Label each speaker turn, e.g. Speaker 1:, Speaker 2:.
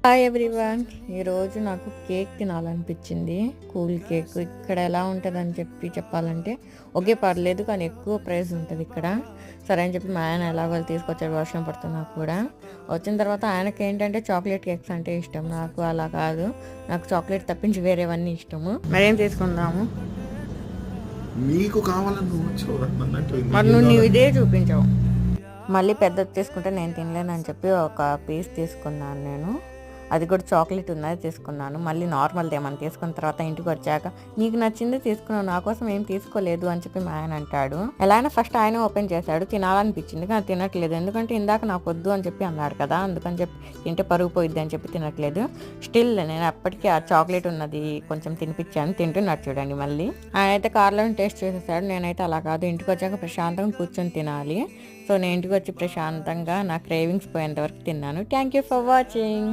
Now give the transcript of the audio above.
Speaker 1: Hi everyone. ఈరోజు నాకు cake తినాలనిపించింది. Cool cake ఇక్కడ ఎలా ఉంటుందని చెప్పాలంటే ఓకే పర్లేదు, కానీ ఎక్కువ ప్రైస్ ఉంటుంది ఇక్కడ. సరే అని చెప్పి మా ఆయన ఎలాగో తీసుకొచ్చాడు, వర్షం పడుతున్నా కూడా. వచ్చిన తర్వాత ఆయనకి ఏంటంటే చాక్లెట్ కేక్స్ అంటే ఇష్టం, నాకు అలా కాదు. నాకు చాక్లెట్ తప్పించి వేరేవన్నీ ఇష్టము. మరేం తీసుకుందాము?
Speaker 2: మీకు కావాలని
Speaker 1: మరి నువ్వు ఇదే చూపించావు. మళ్ళీ పెద్దది తీసుకుంటే నేను తినలేనని చెప్పి ఒక పీస్ తీసుకున్నాను నేను. అది కూడా చాక్లెట్ ఉన్నది తీసుకున్నాను. మళ్ళీ నార్మల్ది ఏమన్నా తీసుకున్న తర్వాత ఇంటికి వచ్చాక నీకు నచ్చింది తీసుకున్నావు, నా కోసం ఏం తీసుకోలేదు అని చెప్పి మా ఆయన అంటాడు. ఎలా అయినా ఫస్ట్ ఆయన ఓపెన్ చేశాడు, తినాలనిపించింది కానీ తినట్లేదు. ఎందుకంటే ఇందాక నాకు వద్దు అని చెప్పి అన్నాడు కదా, అందుకని చెప్పి తింటే పరుగు పోయిద్ది అని చెప్పి తినట్లేదు. స్టిల్ నేను అప్పటికి ఆ చాక్లెట్ ఉన్నది కొంచెం తినిపించాను, తింటున్నాడు చూడండి. మళ్ళీ ఆయన అయితే కార్లో టేస్ట్ చేసేసాడు, నేనైతే అలా కాదు, ఇంటికి వచ్చాక ప్రశాంతంగా కూర్చొని తినాలి. సో నేను ఇంటికి వచ్చి ప్రశాంతంగా నా క్రేవింగ్స్ పోయేంత వరకు తిన్నాను. Thank you for watching.